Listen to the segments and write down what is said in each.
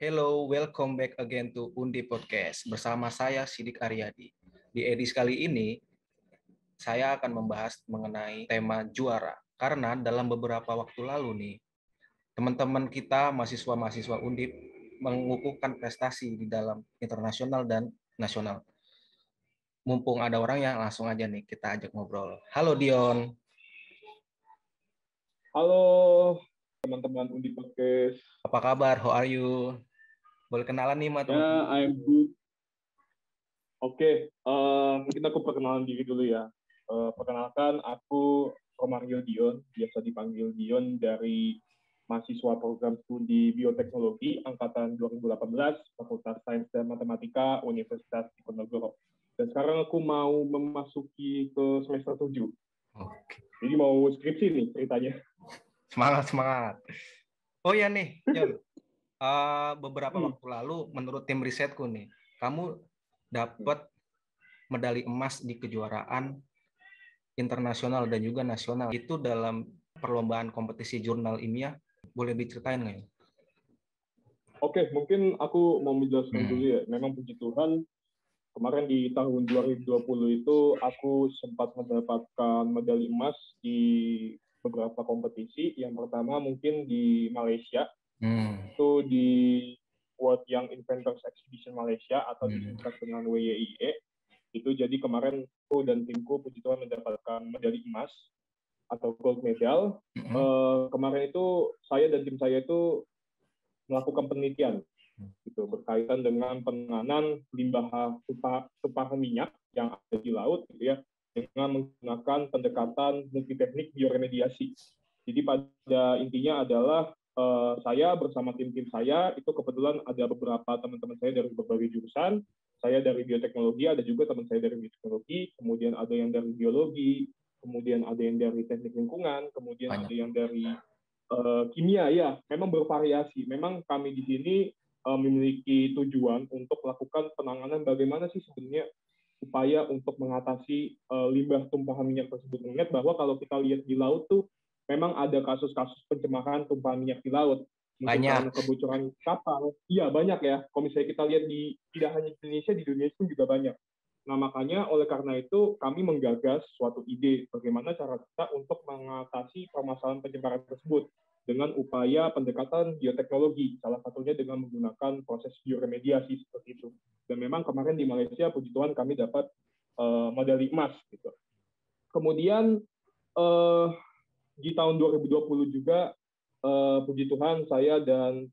Hello, welcome back again to Undi Podcast bersama saya Sidik Aryadi. Di edisi kali ini, saya akan membahas mengenai tema juara. Karena dalam beberapa waktu lalu nih, teman-teman kita mahasiswa-mahasiswa Undip mengukuhkan prestasi di dalam internasional dan nasional. Mumpung ada orang yang langsung aja nih kita ajak ngobrol. Halo Dion. Halo teman-teman Undi Podcast. Apa kabar? How are you? Boleh kenalan nih sama teman-teman? Ya, I'm good. Oke, mungkin aku perkenalan diri dulu ya. Perkenalkan, aku Romario Dion, biasa dipanggil Dion dari mahasiswa program studi bioteknologi angkatan 2018, Fakultas Sains dan Matematika Universitas Diponegoro. Dan sekarang aku mau memasuki ke semester 7. Oke. Jadi mau skripsi nih ceritanya. Semangat. Oh ya nih, Dion. Beberapa waktu lalu, menurut tim risetku nih, kamu dapat medali emas di kejuaraan internasional dan juga nasional. Itu dalam perlombaan kompetisi jurnal ilmiah. Boleh diceritain nggak ya? Oke, mungkin aku mau menjelaskan dulu ya. Memang puji Tuhan, kemarin di tahun 2020 itu aku sempat mendapatkan medali emas di beberapa kompetisi. Yang pertama mungkin di Malaysia, itu di World Young Inventors Exhibition Malaysia atau disingkat dengan WYIE. Itu jadi kemarin aku dan timku puji Tuhan mendapatkan medali emas atau gold medal. Kemarin itu saya dan tim saya itu melakukan penelitian gitu, berkaitan dengan penanganan limbah tumpahan minyak yang ada di laut gitu ya, dengan menggunakan pendekatan multiteknik bioremediasi. Jadi pada intinya adalah saya bersama tim-tim saya itu kebetulan ada beberapa teman-teman saya dari berbagai jurusan. Saya dari bioteknologi, ada juga teman saya dari bioteknologi, kemudian ada yang dari biologi, kemudian ada yang dari teknik lingkungan, kemudian ada yang dari kimia. Ya, memang bervariasi. Memang kami di sini memiliki tujuan untuk melakukan penanganan bagaimana sih sebenarnya upaya untuk mengatasi limbah tumpahan minyak tersebut. Mengingat bahwa kalau kita lihat di laut tuh memang ada kasus-kasus pencemaran tumpahan minyak di laut. Mungkin karena kebocoran kapal. Iya, banyak ya. Kalau misalnya kita lihat di tidak hanya di Indonesia, di dunia pun juga banyak. Nah, makanya oleh karena itu kami menggagas suatu ide bagaimana cara kita untuk mengatasi permasalahan pencemaran tersebut dengan upaya pendekatan bioteknologi, salah satunya dengan menggunakan proses bioremediasi seperti itu. Dan memang kemarin di Malaysia, puji Tuhan kami dapat medali emas gitu. Kemudian di tahun 2020 juga puji Tuhan saya dan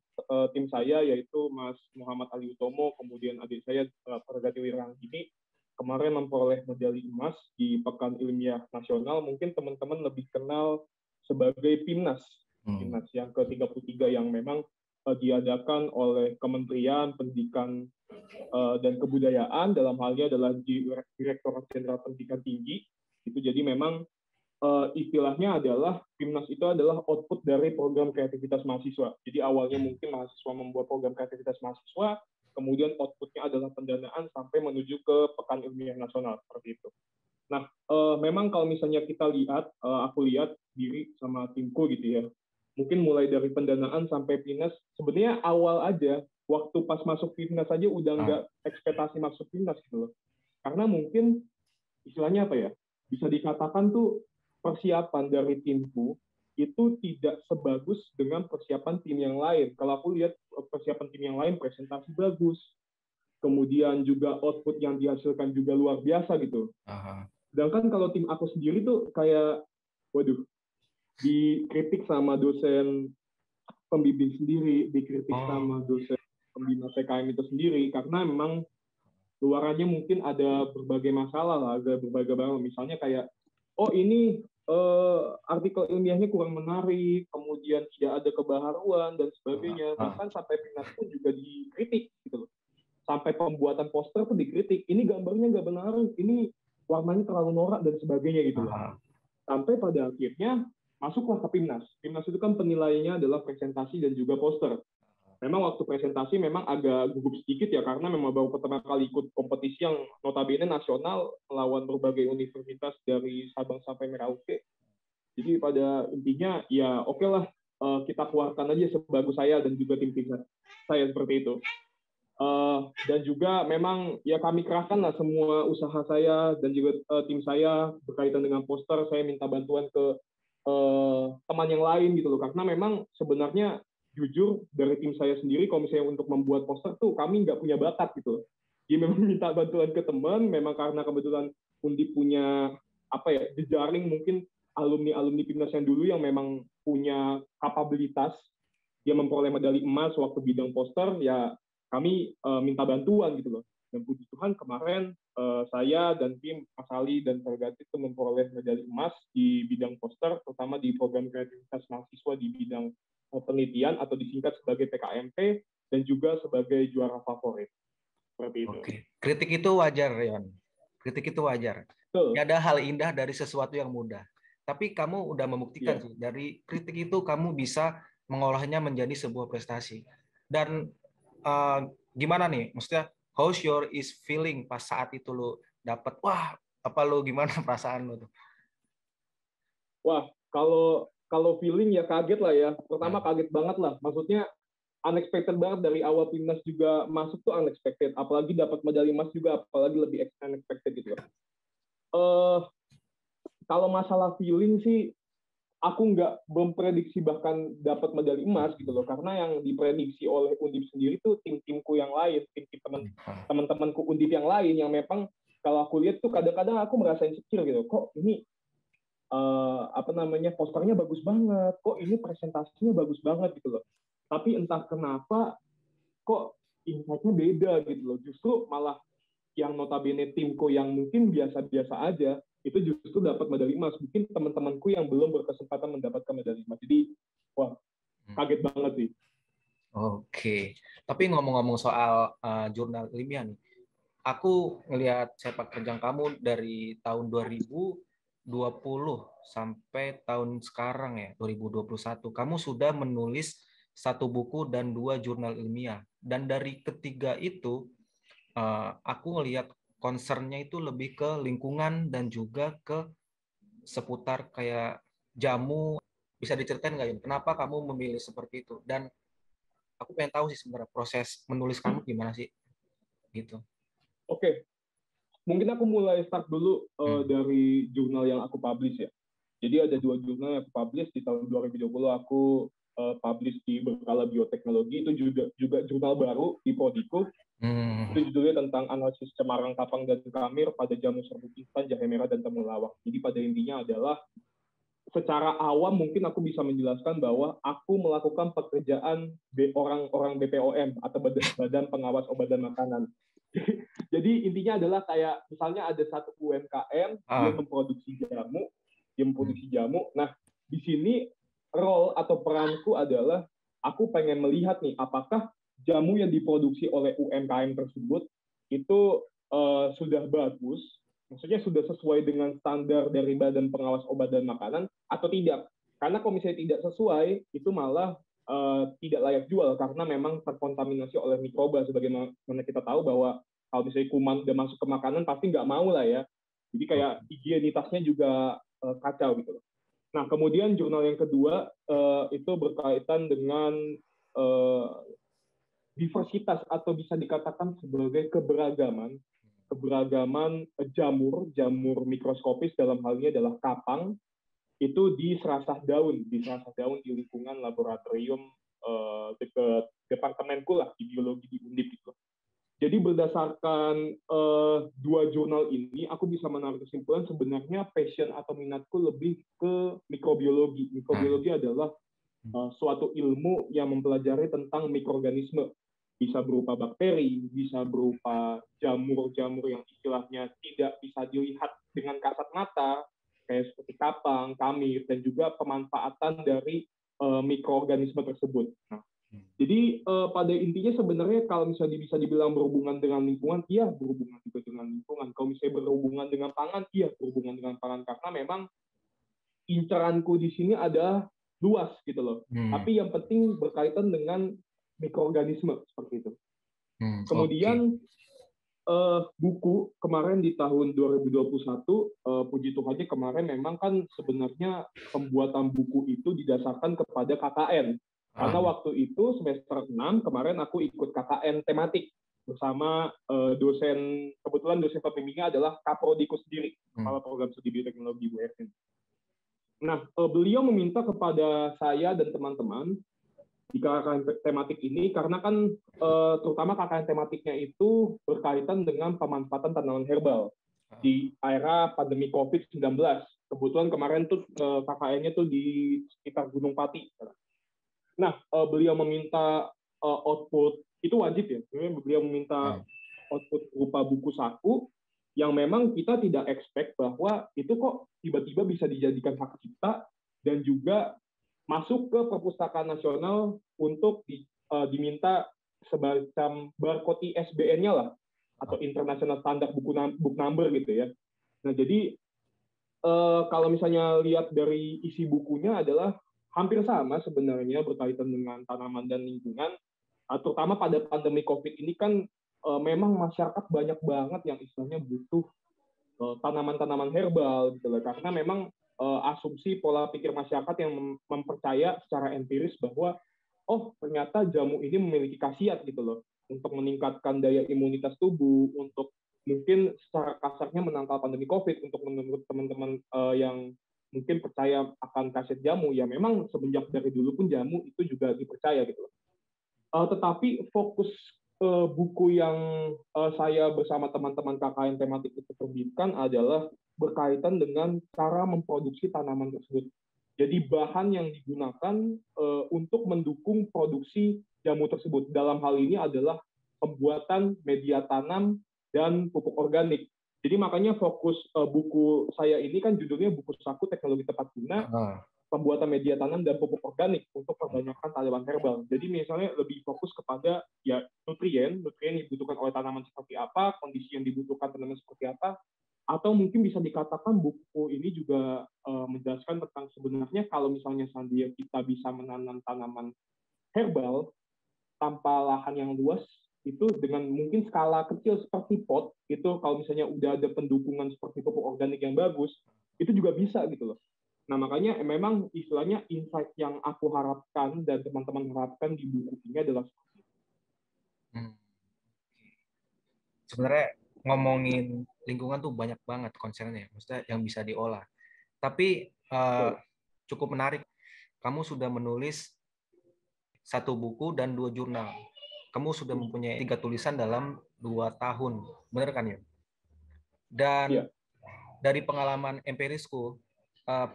tim saya yaitu Mas Muhammad Ali Utomo, kemudian adik saya Pergatiwi Ranggini kemarin memperoleh medali emas di Pekan Ilmiah Nasional. Mungkin teman-teman lebih kenal sebagai PIMNAS. PIMNAS yang ke-33 yang memang diadakan oleh Kementerian Pendidikan dan Kebudayaan, dalam halnya adalah Direktorat Jenderal Pendidikan Tinggi. Itu jadi memang istilahnya adalah PIMNAS itu adalah output dari program kreativitas mahasiswa. Jadi awalnya mungkin mahasiswa membuat program kreativitas mahasiswa, kemudian outputnya adalah pendanaan sampai menuju ke Pekan Ilmiah Nasional, seperti itu. Nah, memang kalau misalnya kita lihat, aku lihat diri sama timku gitu ya, mungkin mulai dari pendanaan sampai PIMNAS, sebenarnya awal aja, waktu pas masuk PIMNAS aja udah nggak ekspektasi masuk PIMNAS gitu loh. Karena mungkin istilahnya apa ya, bisa dikatakan tuh persiapan dari timku itu tidak sebagus dengan persiapan tim yang lain. Kalau aku lihat persiapan tim yang lain, presentasi bagus, kemudian juga output yang dihasilkan juga luar biasa gitu. Sedangkan kalau tim aku sendiri tuh kayak, waduh, dikritik sama dosen pembimbing sendiri, dikritik sama dosen pembina PKM itu sendiri, karena memang luarannya mungkin ada berbagai masalah lah, ada berbagai banget. Misalnya kayak, oh ini artikel ilmiahnya kurang menarik, kemudian tidak ada kebaharuan dan sebagainya. Bahkan sampai PIMNAS pun juga dikritik gitu loh. Sampai pembuatan poster pun dikritik. Ini gambarnya nggak benar, ini warnanya terlalu norak dan sebagainya gitu loh. Sampai pada akhirnya masuklah ke PIMNAS. PIMNAS itu kan penilaiannya adalah presentasi dan juga poster. Memang waktu presentasi memang agak gugup sedikit ya, karena memang baru pertama kali ikut kompetisi yang notabene nasional melawan berbagai universitas dari Sabang sampai Merauke. Jadi pada intinya ya oke lah, kita keluarkan aja sebagus saya dan juga tim saya seperti itu. Dan juga memang ya kami kerahkan lah semua usaha saya dan juga tim saya berkaitan dengan poster. Saya minta bantuan ke teman yang lain gitu loh, karena memang sebenarnya jujur dari tim saya sendiri kalau misalnya untuk membuat poster tuh kami nggak punya bakat gitu loh. Dia memang minta bantuan ke teman, memang karena kebetulan Undip punya apa ya, jejaring mungkin alumni Timnas yang dulu yang memang punya kapabilitas dia memperoleh medali emas waktu bidang poster, ya kami minta bantuan gitu loh. Dan puji Tuhan kemarin saya dan tim Mas Ali dan Tergati itu memperoleh medali emas di bidang poster, terutama di program kreativitas mahasiswa di bidang penelitian atau disingkat sebagai PKMP, dan juga sebagai juara favorit. Seperti itu. Oke. Kritik itu wajar, Yon. Kritik itu wajar. Tidak ada hal indah dari sesuatu yang mudah. Tapi kamu udah membuktikan sih, dari kritik itu kamu bisa mengolahnya menjadi sebuah prestasi. Dan gimana nih? Maksudnya, how's your is feeling pas saat itu lu dapat, wah, apa lu gimana perasaan lu tuh? Wah, kalau feeling ya kaget lah ya. Pertama kaget banget lah. Maksudnya unexpected banget, dari awal timnas juga masuk tuh unexpected. Apalagi dapat medali emas juga, apalagi lebih unexpected gitu. Kalau masalah feeling sih, aku nggak memprediksi bahkan dapat medali emas gitu loh, karena yang diprediksi oleh Undip sendiri tuh tim-timku yang lain, tim-tim teman-temanku Undip yang lain yang memang kalau aku lihat tuh kadang-kadang aku merasa insecure gitu, kok ini posternya bagus banget, kok ini presentasinya bagus banget gitu loh. Tapi entah kenapa kok insight-nya beda gitu loh. Justru malah yang notabene timku yang mungkin biasa-biasa aja itu justru dapat medali emas. Mungkin teman-temanku yang belum berkesempatan mendapatkan medali emas. Jadi, wah, kaget banget sih. Oke. Tapi ngomong-ngomong soal jurnal ilmiah nih, aku ngelihat sepak terjang kamu dari tahun 2020 sampai tahun sekarang ya, 2021. Kamu sudah menulis 1 buku dan 2 jurnal ilmiah. Dan dari ketiga itu, aku ngelihat concernnya itu lebih ke lingkungan dan juga ke seputar kayak jamu. Bisa diceritain nggak, Yun? Kenapa kamu memilih seperti itu? Dan aku pengen tahu sih sebenarnya proses menulis kamu gimana sih? Gitu. Oke, mungkin aku mulai start dulu dari jurnal yang aku publish ya. Jadi ada 2 jurnal yang aku publish di tahun 2020. Aku publish di Berkala Bioteknologi, itu juga jurnal baru di Prodiko. Itu judulnya tentang analisis cemaran kapang dan kamir pada jamu serbuk instan, jahe merah, dan temulawak. Jadi pada intinya adalah, secara awam mungkin aku bisa menjelaskan bahwa aku melakukan pekerjaan orang-orang BPOM atau Badan Pengawas Obat dan Makanan. Jadi intinya adalah kayak misalnya ada satu UMKM yang memproduksi jamu. Nah, di sini role atau peranku adalah aku pengen melihat nih apakah jamu yang diproduksi oleh UMKM tersebut itu sudah bagus, maksudnya sudah sesuai dengan standar dari Badan Pengawas Obat dan Makanan atau tidak. Karena kalau misalnya tidak sesuai, itu malah tidak layak jual karena memang terkontaminasi oleh mikroba. Sebagaimana kita tahu bahwa kalau misalnya kuman udah masuk ke makanan pasti nggak mau lah ya. Jadi kayak higienitasnya juga kacau gitu loh. Nah, kemudian jurnal yang kedua itu berkaitan dengan diversitas atau bisa dikatakan sebagai keberagaman jamur mikroskopis, dalam hal ini adalah kapang, itu di serasah daun di lingkungan laboratorium dekat departemenku lah di biologi di Undip gitu. Jadi berdasarkan 2 jurnal ini, aku bisa menarik kesimpulan sebenarnya passion atau minatku lebih ke mikrobiologi. Mikrobiologi adalah suatu ilmu yang mempelajari tentang mikroorganisme. Bisa berupa bakteri, bisa berupa jamur-jamur yang istilahnya tidak bisa dilihat dengan kasat mata, kayak seperti kapang, kamir, dan juga pemanfaatan dari mikroorganisme tersebut. Nah, jadi pada intinya sebenarnya kalau misalnya bisa dibilang berhubungan dengan lingkungan, iya berhubungan juga dengan lingkungan. Kalau misalnya berhubungan dengan pangan, iya berhubungan dengan pangan. Karena memang incaranku di sini adalah luas gitu loh. Tapi yang penting berkaitan dengan mikroorganisme seperti itu. Kemudian buku kemarin di tahun 2021, puji Tuhannya kemarin memang kan sebenarnya pembuatan buku itu didasarkan kepada KKN. Karena waktu itu semester 6 kemarin aku ikut KKN tematik bersama dosen, kebetulan dosen pembimbingnya adalah Kaprodiku sendiri, Kepala Program Studi Bioteknologi UIN. Nah, beliau meminta kepada saya dan teman-teman di KKN tematik ini, karena kan terutama KKN tematiknya itu berkaitan dengan pemanfaatan tanaman herbal di era pandemi COVID-19. Kebetulan kemarin tuh KKN-nya tuh di sekitar Gunung Pati. Nah, beliau meminta output, itu wajib ya, beliau meminta output berupa buku saku, yang memang kita tidak expect bahwa itu kok tiba-tiba bisa dijadikan hak cipta, dan juga masuk ke Perpustakaan Nasional untuk diminta semacam barcode ISBN-nya lah, atau International Standard Book Number gitu ya. Nah, jadi kalau misalnya lihat dari isi bukunya adalah hampir sama sebenarnya berkaitan dengan tanaman dan lingkungan, terutama pada pandemi COVID ini kan memang masyarakat banyak banget yang istilahnya butuh tanaman-tanaman herbal gitu loh, karena memang asumsi pola pikir masyarakat yang mempercaya secara empiris bahwa oh ternyata jamu ini memiliki khasiat gitu loh untuk meningkatkan daya imunitas tubuh, untuk mungkin secara kasarnya menangkal pandemi COVID. Untuk menurut teman-teman yang mungkin percaya akan khasiat jamu, ya memang semenjak dari dulu pun jamu itu juga dipercaya gitu loh. Tetapi fokus buku yang saya bersama teman-teman KKN tematik itu terbitkan adalah berkaitan dengan cara memproduksi tanaman tersebut. Jadi bahan yang digunakan untuk mendukung produksi jamu tersebut. Dalam hal ini adalah pembuatan media tanam dan pupuk organik. Jadi makanya fokus buku saya ini kan judulnya buku saku teknologi tepat guna, pembuatan media tanam dan pupuk organik untuk perbanyakkan tanaman herbal. Jadi misalnya lebih fokus kepada ya nutrien yang dibutuhkan oleh tanaman seperti apa, kondisi yang dibutuhkan tanaman seperti apa, atau mungkin bisa dikatakan buku ini juga menjelaskan tentang sebenarnya kalau misalnya seandainya kita bisa menanam tanaman herbal tanpa lahan yang luas, itu dengan mungkin skala kecil seperti pot, itu kalau misalnya udah ada pendukungan seperti pupuk organik yang bagus, itu juga bisa gitu loh. Nah, makanya memang istilahnya insight yang aku harapkan dan teman-teman harapkan di buku ini adalah seperti itu. Sebenarnya ngomongin lingkungan tuh banyak banget concernnya, maksudnya yang bisa diolah. Tapi cukup menarik, kamu sudah menulis 1 buku dan 2 jurnal. Kamu sudah mempunyai 3 tulisan dalam 2 tahun, benar kan ya? Dan dari pengalaman empirisku,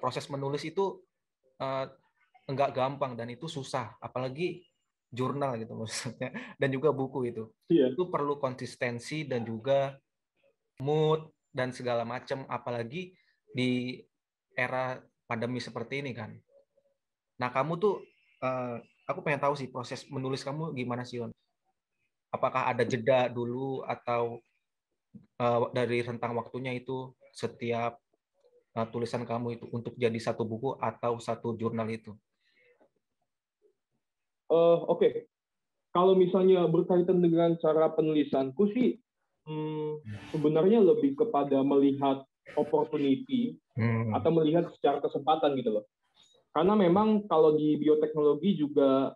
proses menulis itu enggak gampang dan itu susah, apalagi jurnal gitu maksudnya, dan juga buku itu. Itu perlu konsistensi dan juga mood dan segala macam, apalagi di era pandemi seperti ini kan. Nah, kamu tuh aku pengen tahu sih proses menulis kamu gimana sih, On? Apakah ada jeda dulu atau dari rentang waktunya itu setiap tulisan kamu itu untuk jadi 1 buku atau 1 jurnal itu? Oke. Kalau misalnya berkaitan dengan cara penulisanku sih, sebenarnya lebih kepada melihat opportunity atau melihat secara kesempatan gitu loh. Karena memang kalau di bioteknologi juga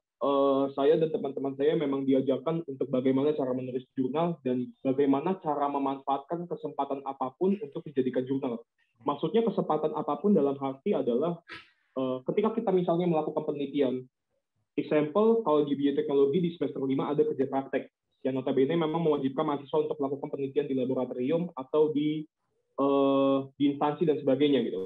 saya dan teman-teman saya memang diajarkan untuk bagaimana cara menulis jurnal dan bagaimana cara memanfaatkan kesempatan apapun untuk dijadikan jurnal. Maksudnya kesempatan apapun dalam arti adalah ketika kita misalnya melakukan penelitian. Example, kalau di bioteknologi di semester 5 ada kerja praktek, yang notabene memang mewajibkan mahasiswa untuk melakukan penelitian di laboratorium atau di instansi dan sebagainya gitu.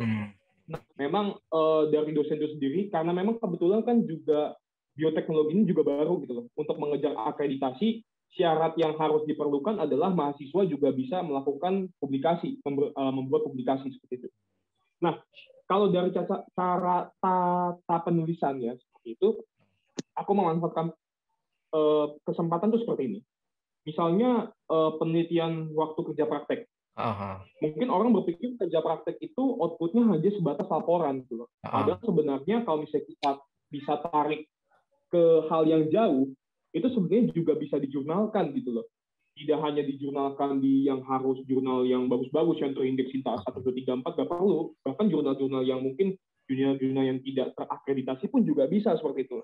Nah, memang dari dosen itu sendiri, karena memang kebetulan kan juga bioteknologi ini juga baru gitu loh. Untuk mengejar akreditasi, syarat yang harus diperlukan adalah mahasiswa juga bisa melakukan publikasi, membuat publikasi seperti itu. Nah, kalau dari cara tata penulisannya seperti itu, aku memanfaatkan kesempatan tuh seperti ini. Misalnya penelitian waktu kerja praktek. Mungkin orang berpikir kerja praktek itu outputnya hanya sebatas laporan gitu loh. Padahal sebenarnya kalau misalnya kita bisa tarik ke hal yang jauh, itu sebenarnya juga bisa dijurnalkan gitu loh. tidak hanya dijurnalkan di yang harus jurnal yang bagus-bagus yang terindeks INTA 1, 2, 3, 4, nggak perlu. Bahkan jurnal-jurnal yang mungkin jurnal-jurnal yang tidak terakreditasi pun juga bisa seperti itu.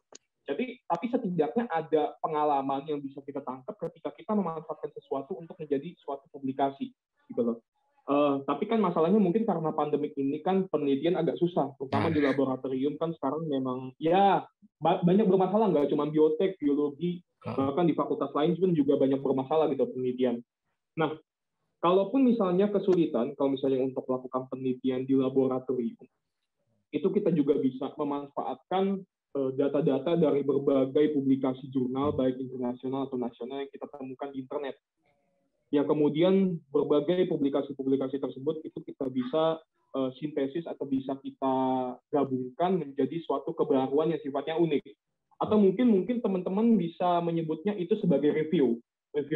Jadi, tapi setidaknya ada pengalaman yang bisa kita tangkap ketika kita memanfaatkan sesuatu untuk menjadi suatu publikasi, gitu loh. Tapi kan masalahnya mungkin karena pandemik ini kan penelitian agak susah, terutama di laboratorium kan sekarang memang ya banyak bermasalah, nggak cuma biotek, biologi, bahkan di fakultas lain pun juga banyak bermasalah gitu penelitian. Nah, kalaupun misalnya kesulitan, kalau misalnya untuk melakukan penelitian di laboratorium, itu kita juga bisa memanfaatkan data-data dari berbagai publikasi jurnal, baik internasional atau nasional yang kita temukan di internet. Yang kemudian berbagai publikasi-publikasi tersebut itu kita bisa sintesis atau bisa kita gabungkan menjadi suatu kebaruan yang sifatnya unik. Atau mungkin teman-teman bisa menyebutnya itu sebagai review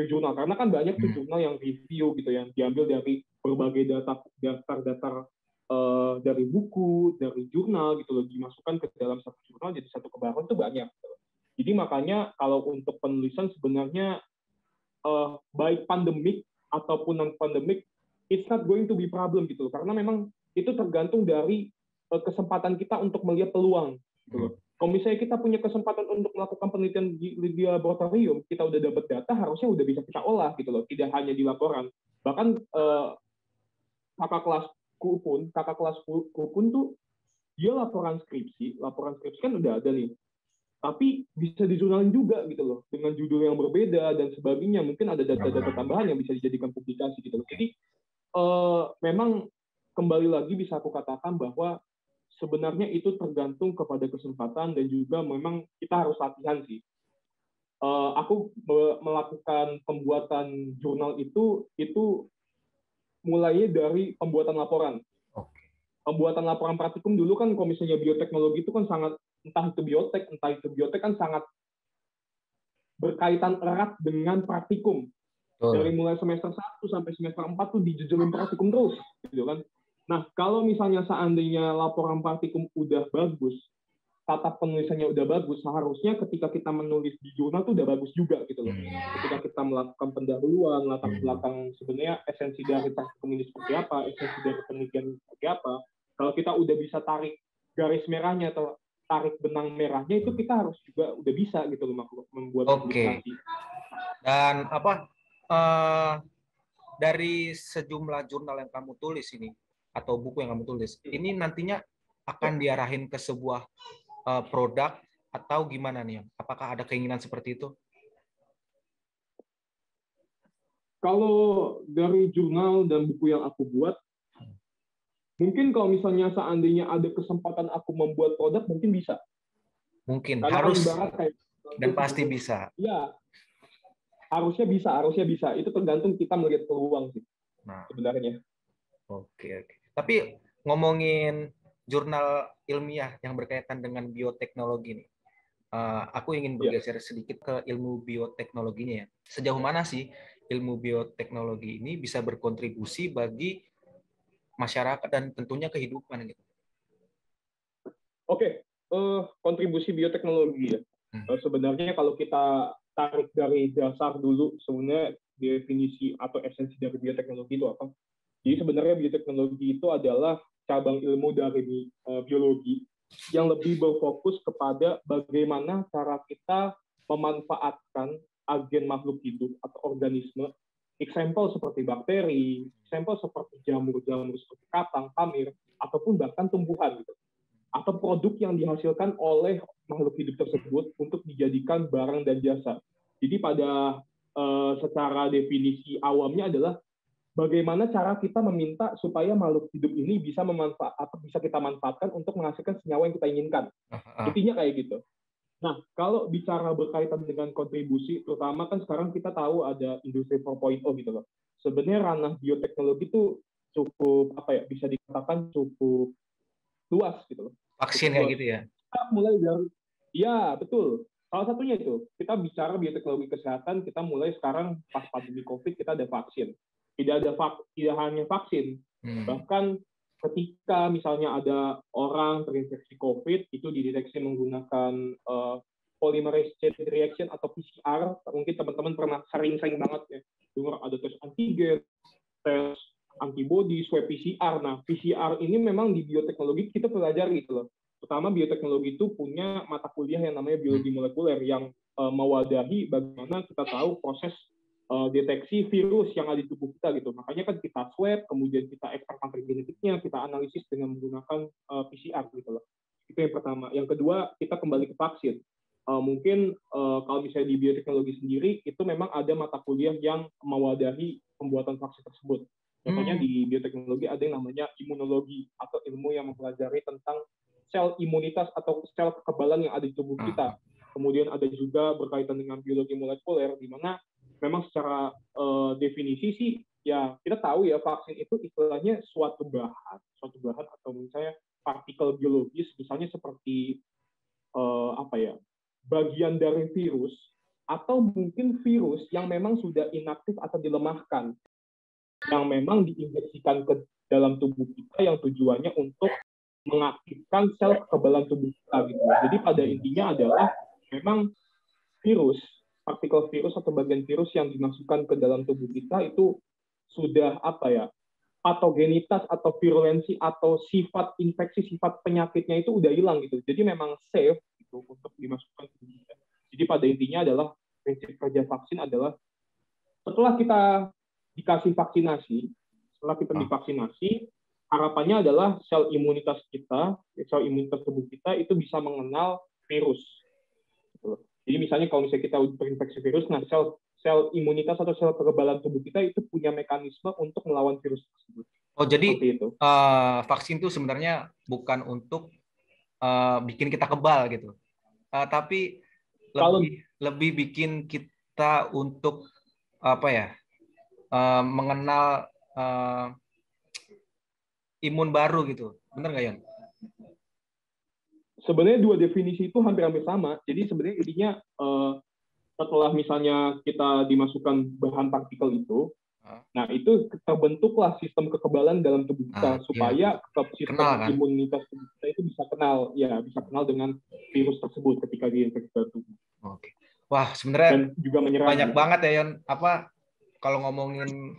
jurnal, karena kan banyak tuh jurnal yang review gitu, yang diambil dari berbagai daftar-daftar dari buku, dari jurnal gitu loh, dimasukkan ke dalam satu jurnal jadi satu kebaruan itu banyak. Jadi makanya kalau untuk penulisan sebenarnya baik pandemik ataupun non pandemik, it's not going to be problem gitu loh, karena memang itu tergantung dari kesempatan kita untuk melihat peluang gitu loh. Kalau misalnya kita punya kesempatan untuk melakukan penelitian di laboratorium, kita udah dapat data, harusnya udah bisa kita olah gitu loh, tidak hanya di laporan. Bahkan kakak kelasku pun tuh dia laporan skripsi kan udah ada nih, tapi bisa dijurnalin juga gitu loh, dengan judul yang berbeda dan sebagainya, mungkin ada data-data tambahan yang bisa dijadikan publikasi gitu loh. Jadi memang kembali lagi bisa aku katakan bahwa sebenarnya itu tergantung kepada kesempatan dan juga memang kita harus latihan sih. Aku melakukan pembuatan jurnal itu mulai dari pembuatan laporan. Pembuatan laporan praktikum dulu kan kalau misalnya bioteknologi itu kan sangat, entah itu biotek kan sangat berkaitan erat dengan praktikum. Dari mulai semester 1 sampai semester 4 tuh dijejelin praktikum terus gitu kan. Nah, kalau misalnya seandainya laporan praktikum udah bagus, tata penulisannya udah bagus, seharusnya ketika kita menulis di jurnal tuh udah bagus juga gitu loh. Ketika kita melakukan pendahuluan, latar belakang sebenarnya esensi dari praktikum ini seperti apa, esensi dari penelitian seperti apa, kalau kita udah bisa tarik garis merahnya atau tarik benang merahnya, itu kita harus juga udah bisa gitu loh membuat publikasi. Dan dari sejumlah jurnal yang kamu tulis ini atau buku yang kamu tulis, ini nantinya akan diarahin ke sebuah produk atau gimana nih? Apakah ada keinginan seperti itu? Kalau dari jurnal dan buku yang aku buat, mungkin kalau misalnya seandainya ada kesempatan aku membuat produk, mungkin bisa. Mungkin. Karena harus kayak, dan pasti bisa. Ya, harusnya bisa. Itu tergantung kita melihat peluang sih. Nah, sebenarnya. Oke. Tapi ngomongin jurnal ilmiah yang berkaitan dengan bioteknologi nih, aku ingin bergeser sedikit ke ilmu bioteknologinya ya. Sejauh mana sih ilmu bioteknologi ini bisa berkontribusi bagi masyarakat dan tentunya kehidupan gitu? Oke, kontribusi bioteknologi ya. Sebenarnya kalau kita tarik dari dasar dulu, sebenarnya definisi atau esensi dari bioteknologi itu apa? Jadi sebenarnya bioteknologi itu adalah cabang ilmu dari biologi yang lebih berfokus kepada bagaimana cara kita memanfaatkan agen makhluk hidup atau organisme, example seperti bakteri, example seperti jamur-jamur seperti kacang, kamir, ataupun bahkan tumbuhan gitu, atau produk yang dihasilkan oleh makhluk hidup tersebut untuk dijadikan barang dan jasa. Jadi pada secara definisi awamnya adalah bagaimana cara kita meminta supaya makhluk hidup ini bisa kita manfaatkan untuk menghasilkan senyawa yang kita inginkan. Intinya kayak gitu. Nah, kalau bicara berkaitan dengan kontribusi, terutama kan sekarang kita tahu ada industri 4.0 gitu loh. Sebenarnya ranah bioteknologi itu cukup bisa dikatakan cukup luas gitu loh. Vaksin kayak gitu ya? Kita mulai dari, ya betul. Salah satunya itu, kita bicara bioteknologi kesehatan, kita mulai sekarang pas pandemi COVID, kita ada vaksin. Tidak hanya vaksin, bahkan ketika misalnya ada orang terinfeksi COVID, itu dideteksi menggunakan polymerase chain reaction atau PCR, mungkin teman-teman pernah sering banget ya dengar ada tes antigen, tes antibody, swab PCR. Nah, PCR ini memang di bioteknologi kita pelajari gitu loh. Pertama, bioteknologi itu punya mata kuliah yang namanya biologi molekuler yang mewadahi bagaimana kita tahu proses deteksi virus yang ada di tubuh kita gitu. Makanya kan kita swab, kemudian kita ekstrak materi genetiknya, kita analisis dengan menggunakan PCR gitu loh. Itu yang pertama. Yang kedua, kita kembali ke vaksin. Mungkin kalau misalnya di bioteknologi sendiri, itu memang ada mata kuliah yang mewadahi pembuatan vaksin tersebut. Contohnya di bioteknologi ada yang namanya imunologi atau ilmu yang mempelajari tentang sel imunitas atau sel kekebalan yang ada di tubuh kita. Kemudian ada juga berkaitan dengan biologi molekuler, di mana memang secara definisi sih, ya kita tahu ya vaksin itu istilahnya suatu bahan atau misalnya partikel biologis, misalnya seperti bagian dari virus atau mungkin virus yang memang sudah inaktif atau dilemahkan, yang memang diinjeksikan ke dalam tubuh kita yang tujuannya untuk mengaktifkan sel kekebalan tubuh kita gitu. Jadi pada intinya adalah memang virus, partikel virus atau bagian virus yang dimasukkan ke dalam tubuh kita itu sudah patogenitas atau virulensi atau sifat infeksi, sifat penyakitnya itu udah hilang gitu. Jadi memang safe gitu untuk dimasukkan ke tubuh kita. Jadi pada intinya adalah prinsip kerja vaksin adalah setelah kita dikasih vaksinasi, setelah kita divaksinasi, harapannya adalah sel imunitas kita, sel imunitas tubuh kita itu bisa mengenal virus. Jadi misalnya kalau misalnya kita terinfeksi virus, nah sel imunitas atau sel kekebalan tubuh kita itu punya mekanisme untuk melawan virus tersebut. Oh, jadi vaksin itu sebenarnya bukan untuk bikin kita kebal gitu, tapi lebih bikin kita untuk mengenal imun baru gitu. Benar nggak, Yon? Sebenarnya dua definisi itu hampir-hampir sama. Jadi sebenarnya intinya setelah misalnya kita dimasukkan bahan partikel itu, nah itu terbentuklah sistem kekebalan dalam tubuh kita supaya sistem imunitas tubuh kita itu bisa kenal dengan virus tersebut ketika diinfeksi tubuh. Oke. Wah, sebenarnya banyak banget ya, Yon. Kalau ngomongin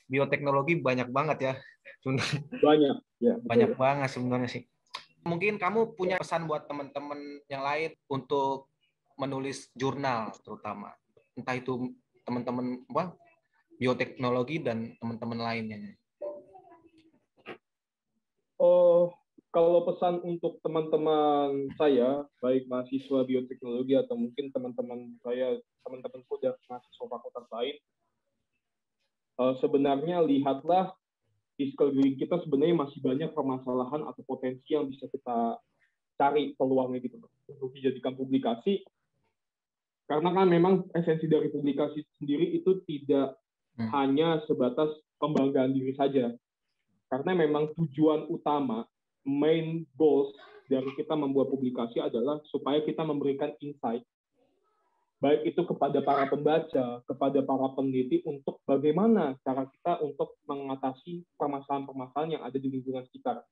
bioteknologi banyak banget ya. Banyak, ya. Banyak banget sebenarnya sih. Mungkin kamu punya pesan buat teman-teman yang lain untuk menulis jurnal, terutama entah itu teman-teman bioteknologi dan teman-teman lainnya. Kalau pesan untuk teman-teman saya, baik mahasiswa bioteknologi atau mungkin teman-teman teman-temanku dari mahasiswa fakultas lain, sebenarnya lihatlah di sekeliling kita sebenarnya masih banyak permasalahan atau potensi yang bisa kita cari peluangnya gitu untuk dijadikan publikasi. Karena kan memang esensi dari publikasi sendiri itu tidak hanya sebatas pembanggaan diri saja. Karena memang tujuan utama, main goals dari kita membuat publikasi adalah supaya kita memberikan insight, baik itu kepada para pembaca, kepada para peneliti, untuk bagaimana cara kita untuk mengatasi permasalahan-permasalahan yang ada di lingkungan sekitar.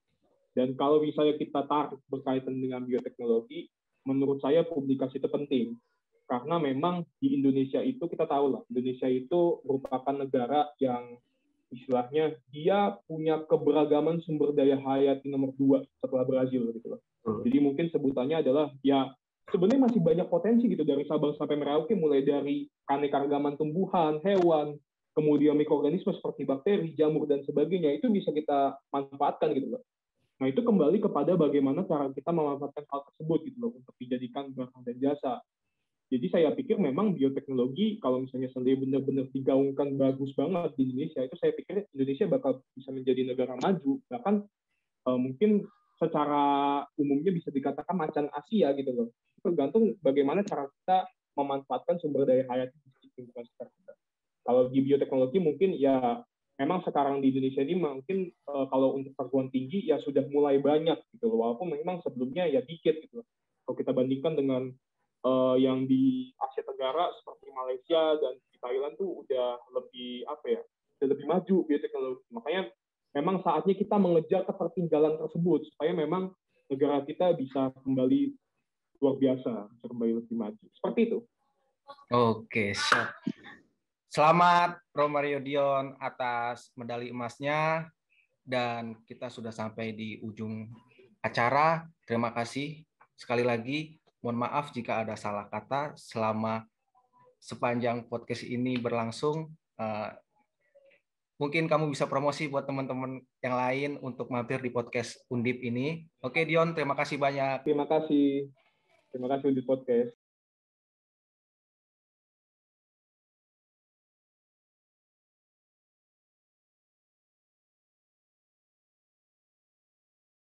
Dan kalau misalnya kita tarik berkaitan dengan bioteknologi, menurut saya publikasi itu penting. Karena memang di Indonesia itu, kita tahu lah, Indonesia itu merupakan negara yang istilahnya dia punya keberagaman sumber daya hayati nomor 2 setelah Brazil gitu loh. Jadi mungkin sebutannya adalah sebenarnya masih banyak potensi gitu dari Sabang sampai Merauke, mulai dari keanekaragaman tumbuhan, hewan, kemudian mikroorganisme seperti bakteri, jamur dan sebagainya, itu bisa kita manfaatkan gitu loh. Nah, itu kembali kepada bagaimana cara kita memanfaatkan hal tersebut gitu loh untuk dijadikan barang dan jasa. Jadi saya pikir memang bioteknologi kalau misalnya sendiri benar-benar digaungkan bagus banget di Indonesia, itu saya pikir Indonesia bakal bisa menjadi negara maju, bahkan mungkin secara umumnya bisa dikatakan macan Asia gitu loh. Tergantung bagaimana cara kita memanfaatkan sumber daya hayati di lingkungan sekitar kita. Kalau di bioteknologi mungkin ya memang sekarang di Indonesia ini mungkin kalau untuk perguruan tinggi ya sudah mulai banyak gitu loh, walaupun memang sebelumnya ya dikit gitu loh. Kalau kita bandingkan dengan yang di Asia Tenggara seperti Malaysia dan di Thailand tuh udah lebih udah lebih maju bioteknologi. Makanya memang saatnya kita mengejar ketertinggalan tersebut supaya memang negara kita bisa kembali luar biasa, bisa kembali lebih maju. Seperti itu. Oke, siap. Selamat Romario Dion atas medali emasnya, dan kita sudah sampai di ujung acara. Terima kasih sekali lagi. Mohon maaf jika ada salah kata selama sepanjang podcast ini berlangsung. Mungkin kamu bisa promosi buat teman-teman yang lain untuk mampir di podcast Undip ini. Oke Dion, terima kasih banyak. Terima kasih. Terima kasih di podcast.